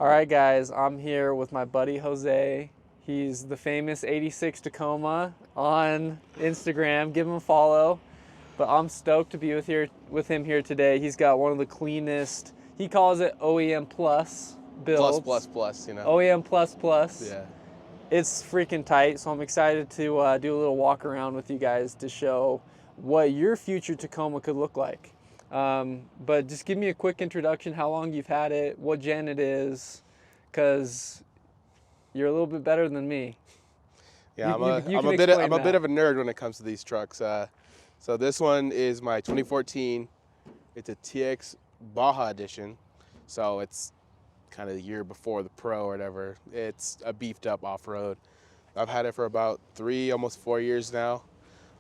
All right, guys, I'm here with my buddy Jose. He's the famous 86 Tacoma on Instagram. Give him a follow. But I'm stoked to be with him here today. He's got one of the cleanest, he calls it OEM plus builds. Plus, you know. OEM plus. Yeah. It's freaking tight, so I'm excited to do a little walk around with you guys to show what your future Tacoma could look like. But just give me a quick introduction, how long you've had it, what gen it is, because you're a little bit better than me. Yeah, I'm a bit of a nerd when it comes to these trucks. So this one is my 2014. It's a TX Baja edition, so it's kind of the year before the Pro or whatever. It's a beefed up off-road. I've had it for about 3, almost 4 years now.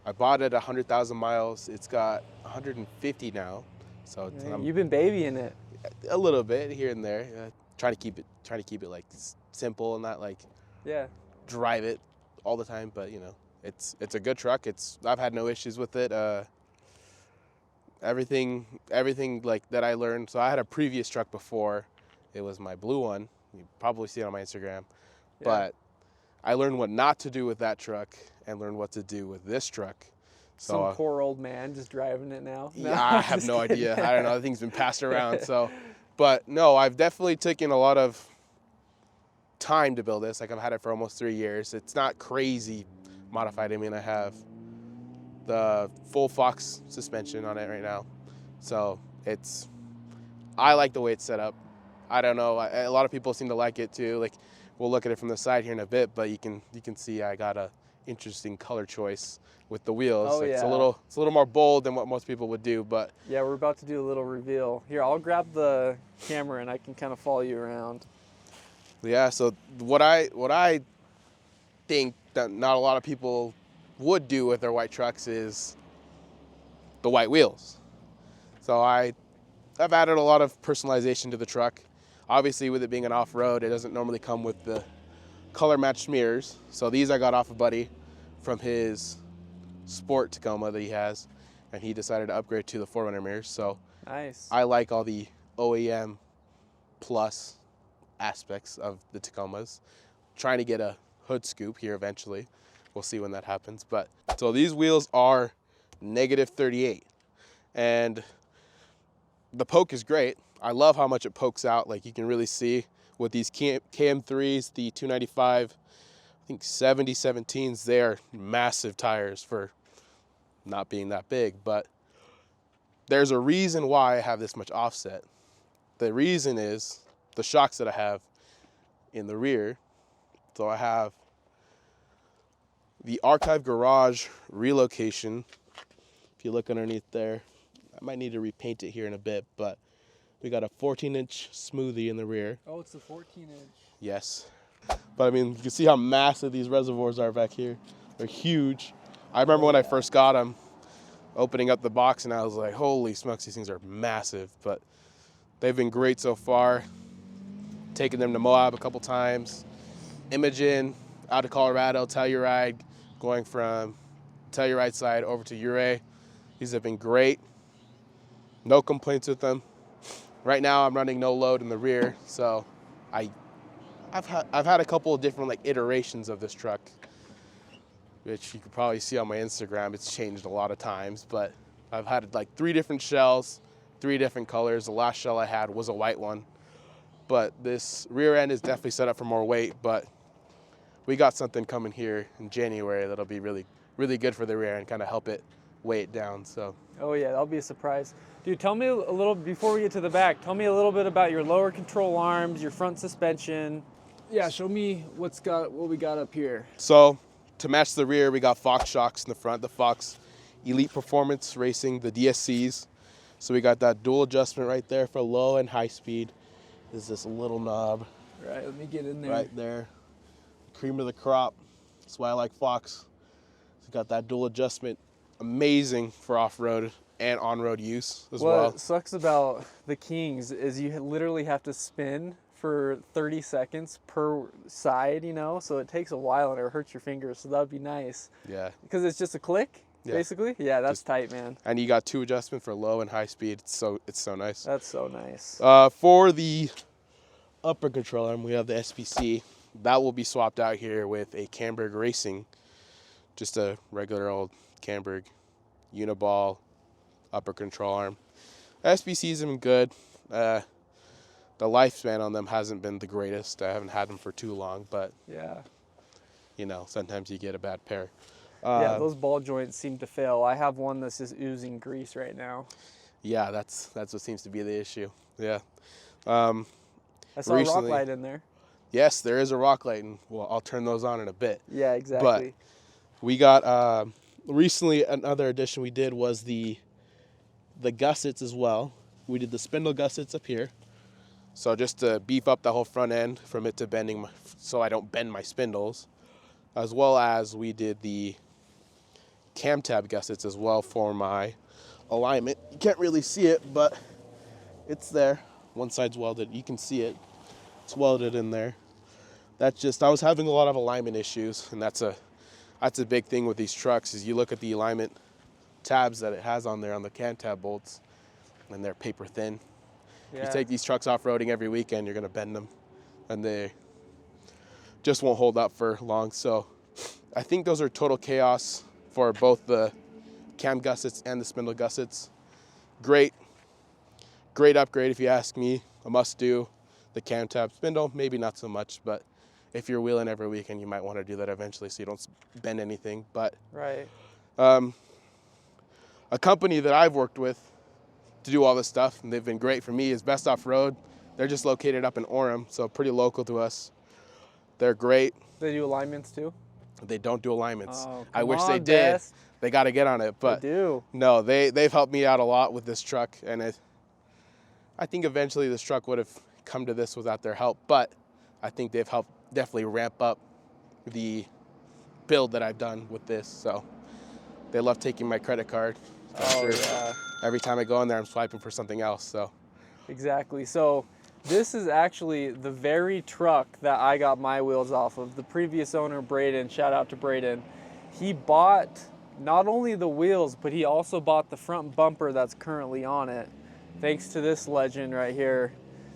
I bought it 100,000 miles. It's got 150 now. So you've been babying it a little bit here and there. Trying to keep it like simple and not like drive it all the time. But you know, it's a good truck. I've had no issues with it. Everything like that I learned. So I had a previous truck before. It was my blue one. You probably see it on my Instagram. Yeah. But I learned what not to do with that truck and learned what to do with this truck. So, some poor old man just driving it now. No, yeah, I have no idea. I don't know. The thing's been passed around. But no, I've definitely taken a lot of time to build this. Like I've had it for almost 3 years. It's not crazy modified. I mean, I have the full Fox suspension on it right now. So I like the way it's set up. I don't know. A lot of people seem to like it too. Like we'll look at it from the side here in a bit, but you can see I got a interesting color choice with the wheels. Oh, yeah. It's a little more bold than what most people would do, but yeah, we're about to do a little reveal. Here, I'll grab the camera and I can kind of follow you around. Yeah, so what I think that not a lot of people would do with their white trucks is the white wheels. So I've added a lot of personalization to the truck. Obviously, with it being an off-road, it doesn't normally come with the color matched mirrors. So these I got off a buddy from his Sport Tacoma that he has, and he decided to upgrade to the 4Runner mirrors. So nice. I like all the OEM plus aspects of the Tacomas. Trying to get a hood scoop here eventually. We'll see when that happens. But so these wheels are -38, and the poke is great. I love how much it pokes out. Like you can really see with these KM3s, the 295, I think 70-17s, they are massive tires for not being that big. But there's a reason why I have this much offset. The reason is the shocks that I have in the rear. So I have the Archive Garage relocation. If you look underneath there, I might need to repaint it here in a bit, but we got a 14-inch smoothie in the rear. Oh, it's a 14-inch. Yes. But I mean, you can see how massive these reservoirs are back here. They're huge. I remember when I first got them, opening up the box, and I was like, holy smokes, these things are massive. But they've been great so far. Taking them to Moab a couple times. Imogen, out of Colorado, Telluride, going from Telluride side over to Ouray. These have been great. No complaints with them. Right now I'm running no load in the rear, so I've had a couple of different like iterations of this truck, which you can probably see on my Instagram. It's changed a lot of times, but I've had like 3 different shells, 3 different colors. The last shell I had was a white one, but this rear end is definitely set up for more weight. But we got something coming here in January that'll be really, really good for the rear and kind of help it weigh it down. So. Oh yeah, that'll be a surprise. Dude, tell me a little, before we get to the back, tell me a little bit about your lower control arms, your front suspension. Yeah, show me what we got up here. So to match the rear, we got Fox shocks in the front, the Fox Elite Performance Racing, the DSCs. So we got that dual adjustment right there for low and high speed. Is this little knob. Right, let me get in there. Right there. Cream of the crop. That's why I like Fox. So got that dual adjustment. Amazing for off-road and on-road use as well. What sucks about the Kings is you literally have to spin for 30 seconds per side, you know, so it takes a while and it hurts your fingers, so that would be nice. Yeah. Because it's just a click, basically? Yeah, that's tight, man. And you got 2 adjustments for low and high speed. It's so nice. That's so nice. For the upper control arm, we have the SPC. That will be swapped out here with a Camberg Racing, just a regular old Camberg uniball upper control arm. SPC's have been good. The lifespan on them hasn't been the greatest. I haven't had them for too long, but yeah, you know, sometimes you get a bad pair. yeah, those ball joints seem to fail. I have one that's just oozing grease right now. Yeah, that's what seems to be the issue. Yeah. I saw a rock Recently- light in there. Yes, there is a rock light, and well, I'll turn those on in a bit. Yeah, exactly. We got recently another addition we did was the gussets as well. We did the spindle gussets up here, so just to beef up the whole front end from it to bending, so I don't bend my spindles, as well as we did the cam tab gussets as well for my alignment. You can't really see it, but it's there. One side's welded. You can see it. It's welded in there. That's just, I was having a lot of alignment issues, and that's a big thing with these trucks is you look at the alignment tabs that it has on there on the cam tab bolts, and they're paper thin. Yeah. You take these trucks off-roading every weekend, you're gonna bend them, and they just won't hold up for long. So I think those are total chaos for both the cam gussets and the spindle gussets. Great upgrade if you ask me. A must do. The cam tab spindle, maybe not so much, but if you're wheeling every weekend, you might want to do that eventually so you don't bend anything. But Right. a company that I've worked with to do all this stuff, and they've been great for me, is Best Offroad. They're just located up in Orem, so pretty local to us. They're great. They do alignments too? They don't do alignments. Oh, I come wish on, they did. Best. They got to get on it, but They do. no, they've helped me out a lot with this truck, and I think eventually this truck would have come to this without their help, but I think they've helped definitely ramp up the build that I've done with this. So they love taking my credit card. Oh, yeah. Every time I go in there, I'm swiping for something else. So Exactly. So this is actually the very truck that I got my wheels off of. The previous owner, Braden, shout out to Braden. He bought not only the wheels, but he also bought the front bumper that's currently on it, thanks to this legend right here.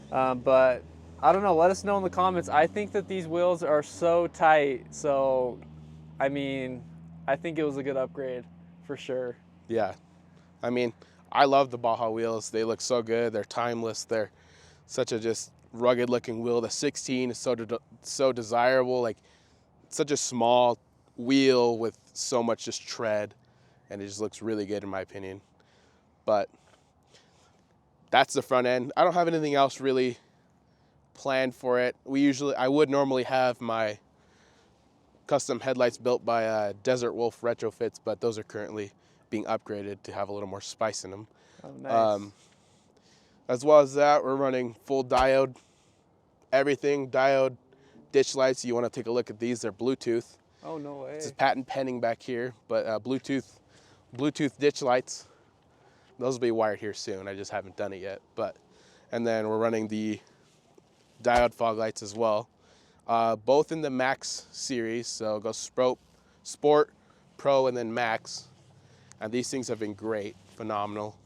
But I don't know, let us know in the comments. I think that these wheels are so tight. So, I mean, I think it was a good upgrade for sure. yeah, I mean, I love the Baja wheels. They look so good. They're timeless. They're such a just rugged looking wheel. The 16 is so desirable. Like such a small wheel with so much just tread, and it just looks really good in my opinion. But that's the front end. I don't have anything else really planned for it. I would normally have my custom headlights built by Desert Wolf retrofits, but those are currently being upgraded to have a little more spice in them. Oh, nice. As well as that, we're running full diode, everything, diode, ditch lights. You want to take a look at these, they're Bluetooth. Oh, no way. It's patent pending back here, but Bluetooth ditch lights. Those will be wired here soon. I just haven't done it yet. And then we're running the diode fog lights as well, both in the Max series. So it goes Sport, Pro, and then Max. And these things have been great, phenomenal.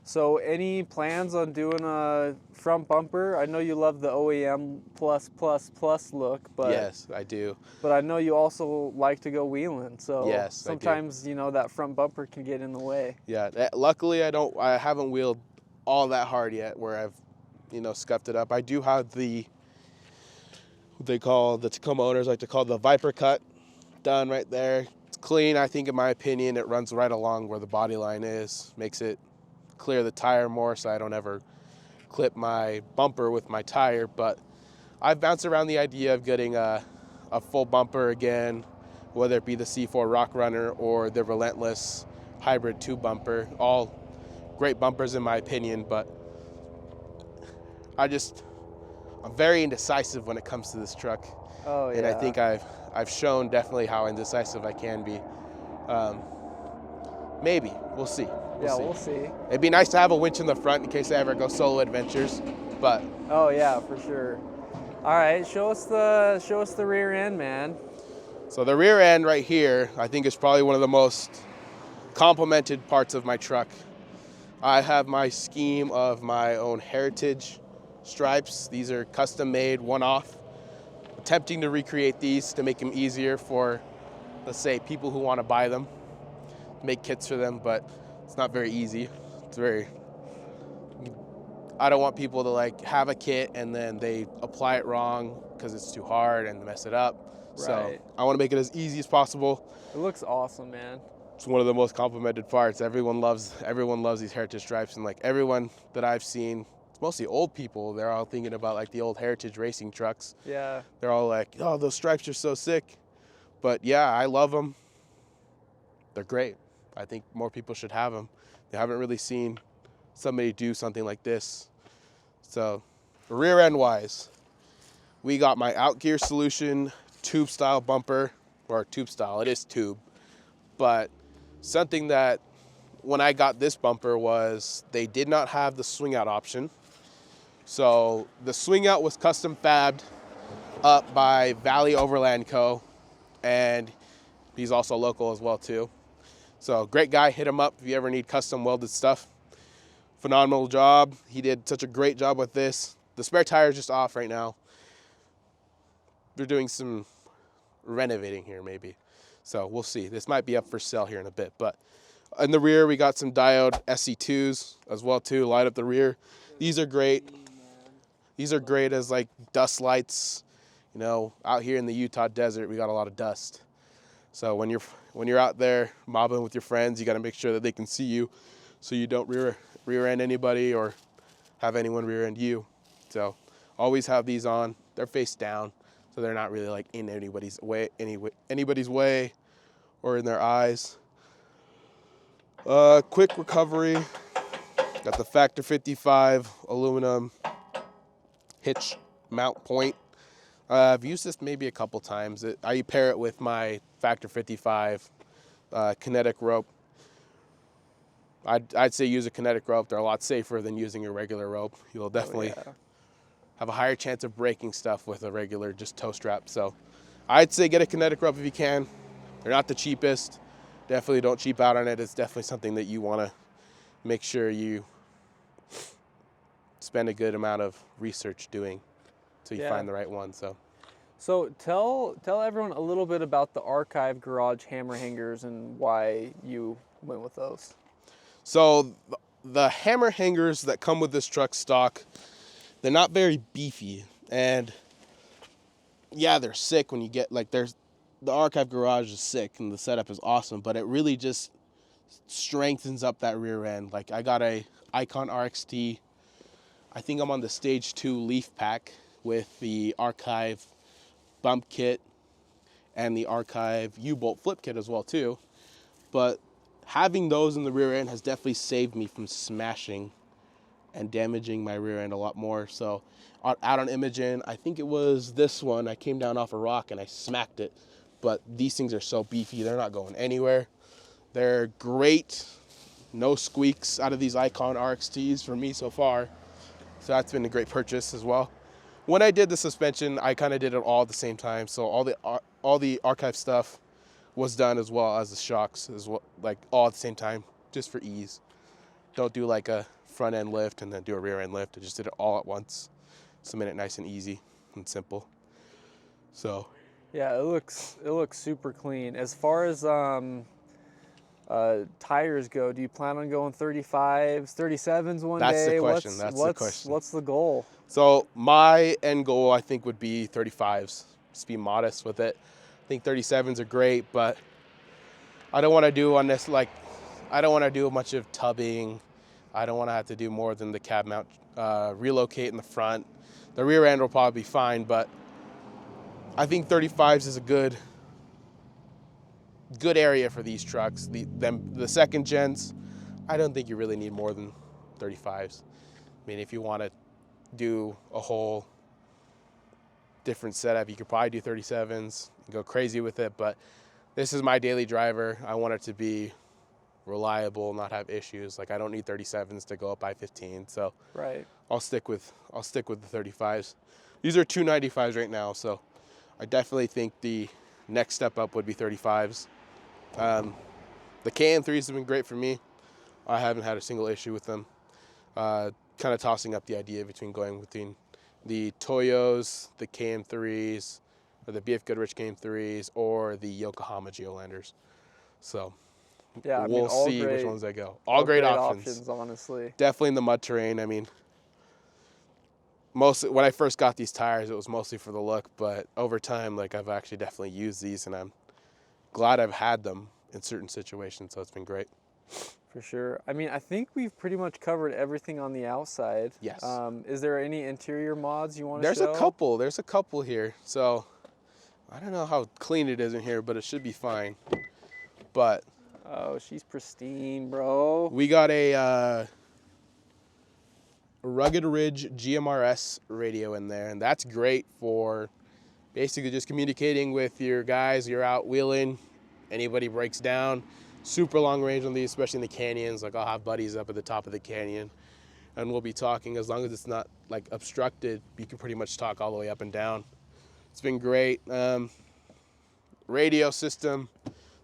So any plans on doing a front bumper? I know you love the OEM plus look, but Yes, I do. But I know you also like to go wheeling, so Yes, I do. sometimes you know that front bumper can get in the way. Yeah, luckily I haven't wheeled all that hard yet where I've, scuffed it up. I do have what they call, the Tacoma owners like to call the Viper cut done right there. It's clean, I think, in my opinion. It runs right along where the body line is, makes it clear the tire more so I don't ever clip my bumper with my tire. But I've bounced around the idea of getting a full bumper again, whether it be the C4 Rock Runner or the Relentless Hybrid 2 bumper. All great bumpers in my opinion, but I'm very indecisive when it comes to this truck. Oh yeah. And I think I've shown definitely how indecisive I can be. Maybe, we'll see. We'll see. It'd be nice to have a winch in the front in case I ever go solo adventures, but. Oh yeah, for sure. All right, show us the rear end, man. So the rear end right here, I think is probably one of the most complimented parts of my truck. I have my scheme of my own heritage stripes. These are custom made, one-off. Attempting to recreate these to make them easier for, let's say, people who want to buy them, make kits for them, but it's not very easy. I don't want people to like have a kit and then they apply it wrong because it's too hard and mess it up. Right. So I want to make it as easy as possible. It looks awesome, man. It's one of the most complimented parts. Everyone loves these heritage stripes, and like everyone that I've seen, it's mostly old people. They're all thinking about like the old heritage racing trucks. Yeah. They're all like, "Oh, those stripes are so sick." But yeah, I love them. They're great. I think more people should have them. They haven't really seen somebody do something like this. So, rear end wise, we got my Outgear Solution tube style bumper, or tube style, it is tube. But something that when I got this bumper was they did not have the swing out option. So the swing out was custom fabbed up by Valley Overland Co. And he's also local as well too. So great guy, hit him up if you ever need custom welded stuff. Phenomenal job. He did such a great job with this. The spare tire is just off right now. They're doing some renovating here maybe. So we'll see. This might be up for sale here in a bit. But in the rear, we got some diode SC2s as well too. Light up the rear. These are great. These are great as like dust lights. You know, out here in the Utah desert, we got a lot of dust. So when you're out there mobbing with your friends, you got to make sure that they can see you, so you don't rear end anybody or have anyone rear end you. So always have these on. They're face down, so they're not really like in anybody's way or in their eyes. Quick recovery. Got the Factor 55 aluminum hitch mount point. I've used this maybe a couple times. I pair it with my Factor 55 kinetic rope. I'd say use a kinetic rope. They're a lot safer than using a regular rope. You'll definitely have a higher chance of breaking stuff with a regular just toe strap. So I'd say get a kinetic rope if you can. They're not the cheapest. Definitely don't cheap out on it. It's definitely something that you want to make sure you spend a good amount of research doing till you find the right one. So tell everyone a little bit about the Archive Garage hammer hangers and why you went with those. So the hammer hangers that come with this truck stock, they're not very beefy, and yeah, they're sick when you get like the Archive Garage is sick and the setup is awesome, but it really just strengthens up that rear end. Like I got a Icon RXT. I think I'm on the Stage 2 leaf pack with the Archive bump kit and the Archive U-bolt flip kit as well too. But having those in the rear end has definitely saved me from smashing and damaging my rear end a lot more. So out on Imogen, I think it was this one, I came down off a rock and I smacked it. But these things are so beefy, they're not going anywhere. They're great. No squeaks out of these Icon RXTs for me so far. So that's been a great purchase as well. When I did the suspension, I kind of did it all at the same time. So all the Archive stuff was done as well as the shocks, as well, like all at the same time, just for ease. Don't do like a front end lift and then do a rear end lift. I just did it all at once. So made it nice and easy and simple. So yeah, it looks super clean. As far as tires go, do you plan on going 35s, 37s one day? That's the question. That's the question. What's the goal? So my end goal, I think, would be 35s. Just be modest with it. I think 37s are great, but I don't want to do on this, like, I don't want to do a bunch of tubbing. I don't want to have to do more than the cab mount, relocate in the front. The rear end will probably be fine, but I think 35s is a good area for these trucks. The second gens, I don't think you really need more than 35s. I mean, if you want to do a whole different setup, you could probably do 37s and go crazy with it, but this is my daily driver. I want it to be reliable, not have issues. Like I don't need 37s to go up by 15, so right. I'll stick with the 35s. These are 295s right now, so I definitely think the next step up would be 35s. The KN3s have been great for me. I haven't had a single issue with them. kind of tossing up the idea between the Toyos, the KM3s, or the BF Goodrich KM3s, or the Yokohama Geolanders. So Yeah, I mean, we'll all see great, which ones I go. All great options. Honestly. Definitely in the mud terrain. I mean, when I first got these tires, it was mostly for the look, but over time, like, I've actually definitely used these, and I'm glad I've had them in certain situations, so it's been great. For sure. I mean, I think we've pretty much covered everything on the outside. Yes. Is there any interior mods you want to show? There's a couple here. So I don't know how clean it is in here, but it should be fine. But oh, she's pristine, bro. we got a Rugged Ridge GMRS radio in there, and that's great for basically just communicating with your guys. You're out wheeling, anybody breaks down. Super long range on these, especially in the canyons. Like, I'll have buddies up at the top of the canyon, and we'll be talking. As long as it's not like obstructed, you can pretty much talk all the way up and down. It's been great. Radio system,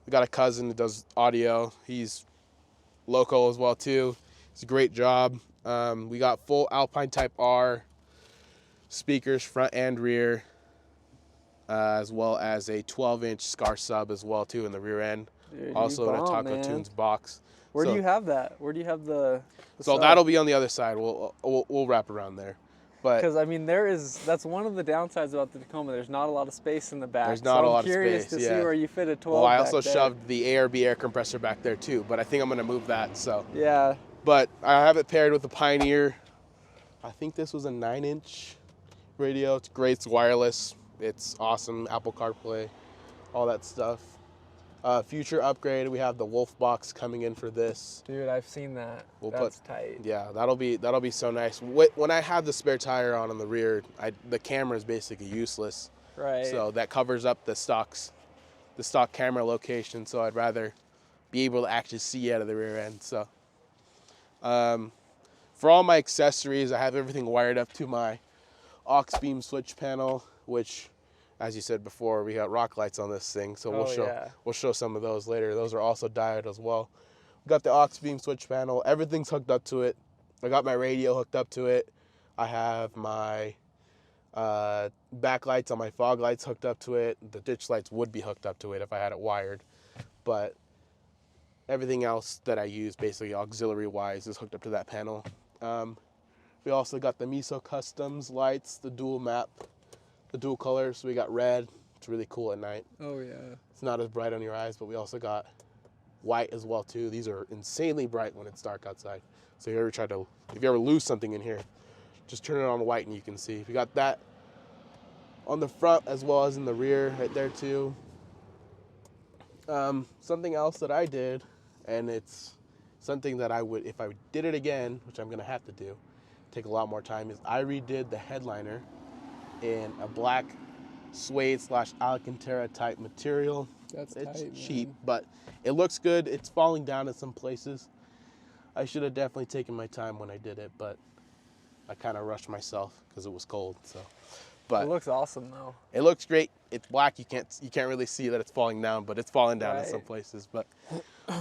we got a cousin that does audio. He's local as well too. It's a great job. We got full Alpine Type R speakers, front and rear, as well as a 12-inch Scar sub as well too in the rear end. Dude, also in a Taco Tunes box. Where do you have that? Where do you have the so sub? That'll be on the other side. We'll wrap around there. But because I mean, that's one of the downsides about the Tacoma. There's not a lot of space in the back. There's not a lot of space. I'm curious to see where you fit a 12. Well, I also shoved the ARB air compressor back there too, but I think I'm gonna move that. So yeah. But I have it paired with the Pioneer. I think this was a 9-inch radio. It's great. It's wireless. It's awesome. Apple CarPlay, all that stuff. Future upgrade, we have the Wolf box coming in for this. Dude, I've seen that. That's tight. Yeah, that'll be so nice. When I have the spare tire on the rear, the camera is basically useless. Right. So that covers up the stock camera location. So I'd rather be able to actually see out of the rear end. So for all my accessories, I have everything wired up to my aux beam switch panel, which, as you said before, we got rock lights on this thing, so we'll show some of those later. Those are also diode as well. We got the aux beam switch panel. Everything's hooked up to it. I got my radio hooked up to it. I have my backlights on my fog lights hooked up to it. The ditch lights would be hooked up to it if I had it wired, but everything else that I use, basically auxiliary-wise, is hooked up to that panel. We also got the Miso Customs lights, the dual map. The dual colors, so we got red. It's really cool at night. Oh yeah. It's not as bright on your eyes, but we also got white as well too. These are insanely bright when it's dark outside. So if you ever lose something in here, just turn it on white and you can see. We got that on the front as well as in the rear right there too. Something else that I did, and it's something that I would, if I did it again, which I'm gonna have to do, take a lot more time, is I redid the headliner in a black suede / Alcantara type material. It's tight, cheap, but it looks good. It's falling down in some places. I should have definitely taken my time when I did it, but I kind of rushed myself because it was cold. So, but it looks awesome though. It looks great. It's black. You can't really see that it's falling down, but it's falling down in some places. But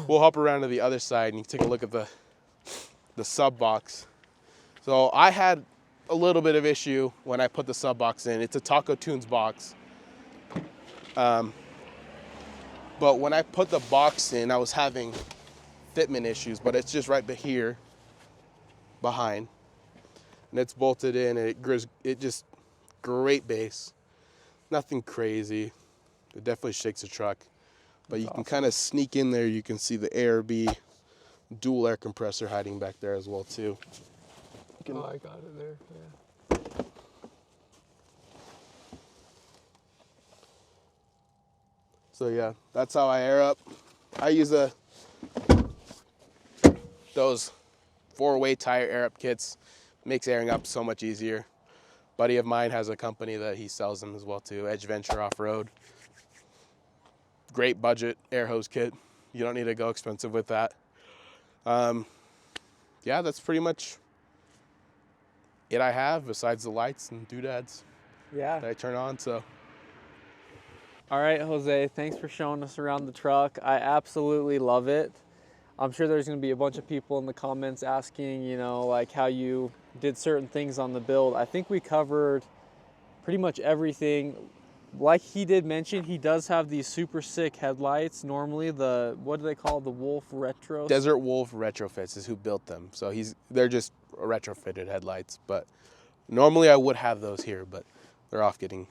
we'll hop around to the other side and you can take a look at the sub box. So I had a little bit of issue when I put the sub box in. It's a Taco Tunes box. But when I put the box in, I was having fitment issues, but it's just right here behind. And it's bolted in, and it just great bass. Nothing crazy. It definitely shakes the truck. But you can kind of sneak in there. You can see the ARB dual air compressor hiding back there as well too. Oh, I got it there, yeah. So yeah, that's how I air up. I use those 4-way tire air up kits. Makes airing up so much easier. Buddy of mine has a company that he sells them as well too, Edge Venture Offroad. Great budget air hose kit. You don't need to go expensive with that. Yeah, that's pretty much it I have, besides the lights and doodads that I turn on. So, all right, Jose, thanks for showing us around the truck. I absolutely love it. I'm sure there's going to be a bunch of people in the comments asking, like how you did certain things on the build. I think we covered pretty much everything. Like he did mention, he does have these super sick headlights. Normally the, what do they call the Wolf Retro? Desert Wolf Retrofits is who built them. So they're just retrofitted headlights. But normally I would have those here, but they're off getting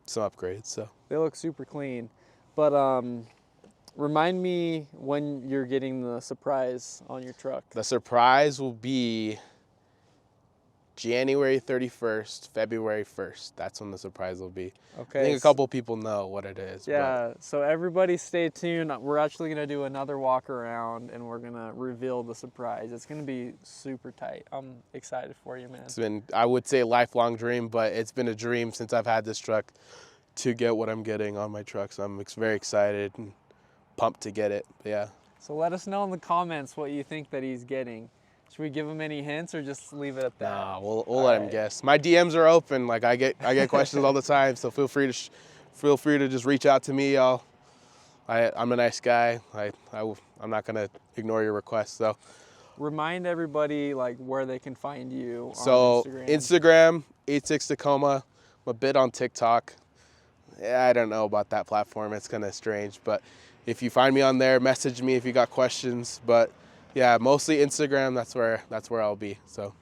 some upgrades. So they look super clean. But remind me when you're getting the surprise on your truck. The surprise will be January 31st, February 1st. That's when the surprise will be. Okay. I think a couple people know what it is. Yeah, so everybody stay tuned. We're actually going to do another walk around and we're going to reveal the surprise. It's going to be super tight. I'm excited for you, man. It's been, I would say, a lifelong dream, but it's been a dream since I've had this truck to get what I'm getting on my truck. So I'm very excited and pumped to get it. Yeah. So let us know in the comments what you think that he's getting. Should we give him any hints or just leave it at that? Nah, we'll let him guess. My DMs are open. Like I get questions all the time, so feel free to just reach out to me. I'm a nice guy. I'm not gonna ignore your requests. So remind everybody like where they can find you. So on Instagram 86 Tacoma. I'm a bit on TikTok. Yeah, I don't know about that platform. It's kind of strange, but if you find me on there, message me if you got questions. But yeah, mostly Instagram. That's where I'll be. So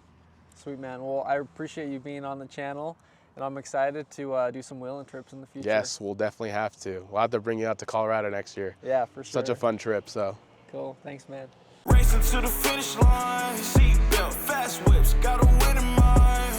sweet, man. Well, I appreciate you being on the channel, and I'm excited to do some wheeling trips in the future. Yes, we'll definitely have to. We'll have to bring you out to Colorado next year. Yeah, for sure. Such a fun trip. So cool. Thanks, man. Racing to the finish line, seatbelt, fast whips, got a win in mind.